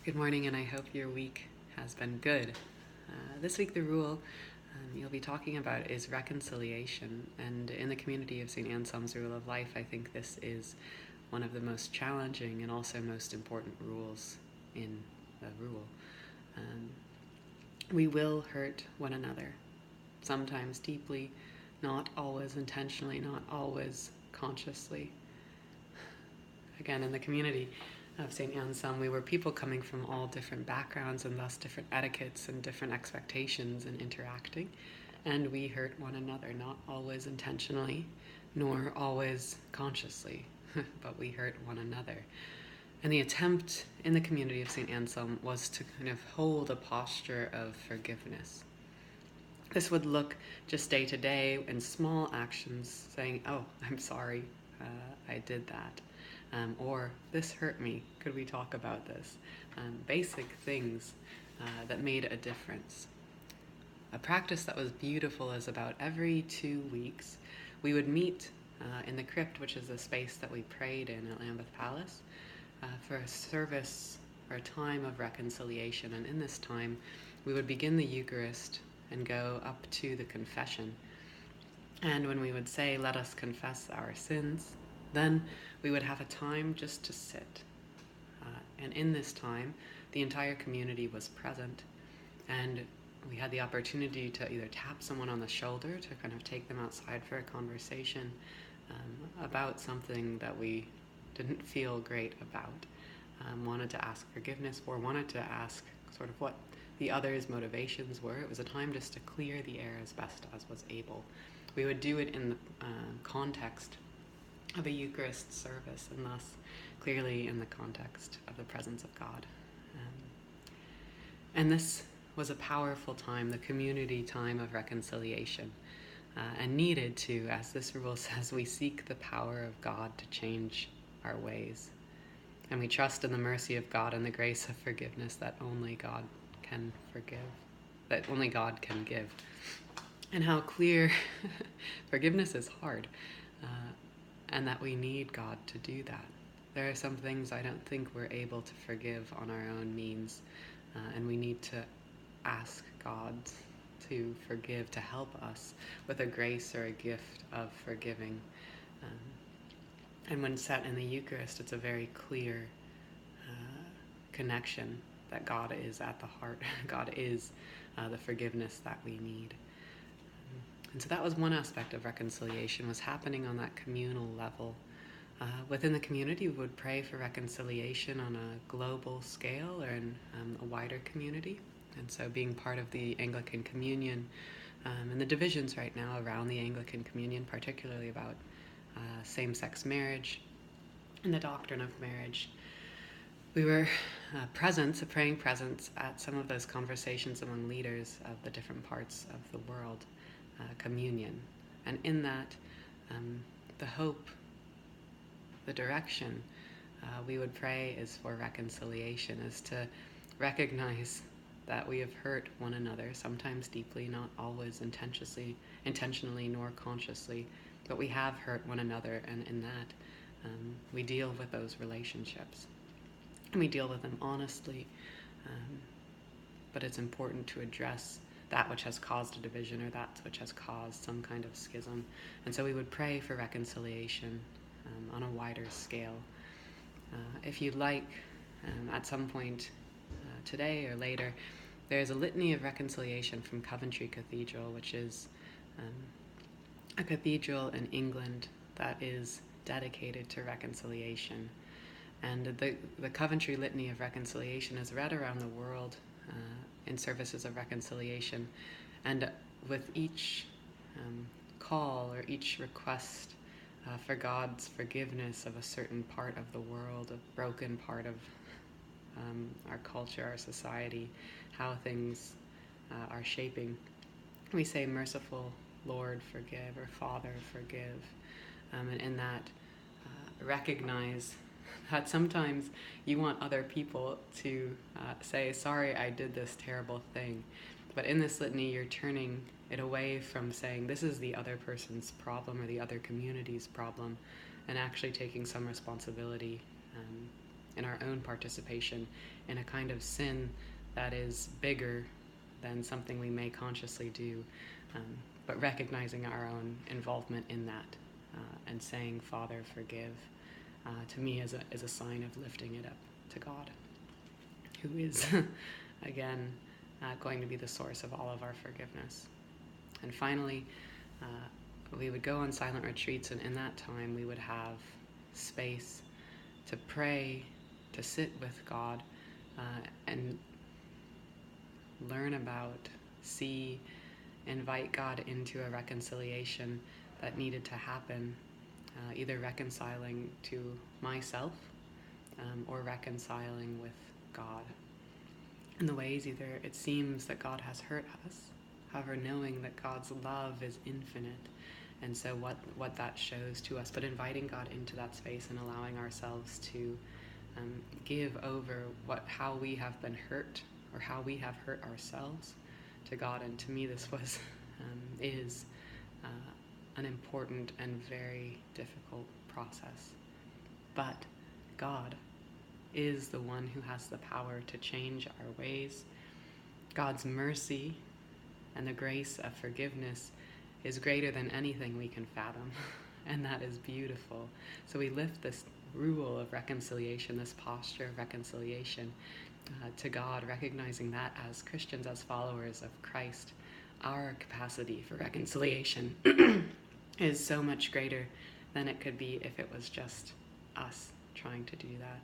Good morning, and I hope your week has been good. This week, the rule you'll be talking about is reconciliation. And in the community of St. Anselm's Rule of Life, I think this is one of the most challenging and also most important rules in the rule. We will hurt one another, sometimes deeply, not always intentionally, not always consciously. Again, in the community of St. Anselm, we were people coming from all different backgrounds and thus different etiquettes and different expectations in interacting. And we hurt one another, not always intentionally, nor always consciously, but we hurt one another. And the attempt in the community of St. Anselm was to kind of hold a posture of forgiveness. This would look just day to day in small actions, saying, "Oh, I'm sorry, I did that." Or, "This hurt me, could we talk about this?" Basic things that made a difference. A practice that was beautiful is about every 2 weeks we would meet in the crypt, which is the space that we prayed in at Lambeth Palace, for a service or a time of reconciliation. And in this time, we would begin the Eucharist and go up to the confession. And when we would say, "Let us confess our sins," then we would have a time just to sit. And in this time, the entire community was present, and we had the opportunity to either tap someone on the shoulder to kind of take them outside for a conversation about something that we didn't feel great about, wanted to ask forgiveness, or wanted to ask sort of what the other's motivations were. It was a time just to clear the air as best as was able. We would do it in the context of a Eucharist service, and thus clearly in the context of the presence of God. And this was a powerful time, the community time of reconciliation, and needed to, as this rule says, we seek the power of God to change our ways. And we trust in the mercy of God and the grace of forgiveness that only God can forgive, that only God can give. And how clear forgiveness is hard, and that we need God to do that. There are some things I don't think we're able to forgive on our own means, and we need to ask God to forgive, to help us with a grace or a gift of forgiving. And when set in the Eucharist, it's a very clear connection that God is at the heart. God is the forgiveness that we need. And so that was one aspect of reconciliation, was happening on that communal level. Within the community, we would pray for reconciliation on a global scale or in a wider community. And so being part of the Anglican Communion and the divisions right now around the Anglican Communion, particularly about same-sex marriage and the doctrine of marriage, we were a praying presence at some of those conversations among leaders of the different parts of the world, communion. And in that, the hope, the direction we would pray is for reconciliation, is to recognize that we have hurt one another, sometimes deeply, not always intentionally nor consciously, but we have hurt one another, and in that we deal with those relationships. And we deal with them honestly, but it's important to address that which has caused a division or that which has caused some kind of schism. And so we would pray for reconciliation on a wider scale. If you'd like, at some point today or later, there's a litany of reconciliation from Coventry Cathedral, which is a cathedral in England that is dedicated to reconciliation. And the Coventry Litany of Reconciliation is read around the world in services of reconciliation. And with each call or each request for God's forgiveness of a certain part of the world, a broken part of our culture, our society, how things are shaping, we say, "Merciful Lord, forgive," or "Father, forgive." And in that, recognize that sometimes you want other people to say, "Sorry, I did this terrible thing." But in this litany, you're turning it away from saying, "This is the other person's problem or the other community's problem," and actually taking some responsibility in our own participation in a kind of sin that is bigger than something we may consciously do, but recognizing our own involvement in that and saying, Father, forgive, to me is a sign of lifting it up to God, who is, again, going to be the source of all of our forgiveness. And finally, we would go on silent retreats, and in that time we would have space to pray, to sit with God, and learn about, see, invite God into a reconciliation that needed to happen, either reconciling to myself or reconciling with God. In the ways either it seems that God has hurt us, however, knowing that God's love is infinite, and so what that shows to us, but inviting God into that space and allowing ourselves to give over how we have been hurt or how we have hurt ourselves to God. And to me, this was is an important and very difficult process. But God is the one who has the power to change our ways. God's mercy and the grace of forgiveness is greater than anything we can fathom, and that is beautiful. So we lift this rule of reconciliation, this posture of reconciliation to God, recognizing that as Christians, as followers of Christ, our capacity for reconciliation is so much greater than it could be if it was just us trying to do that.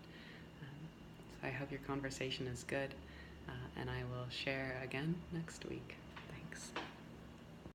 So I hope your conversation is good, and I will share again next week. Thanks.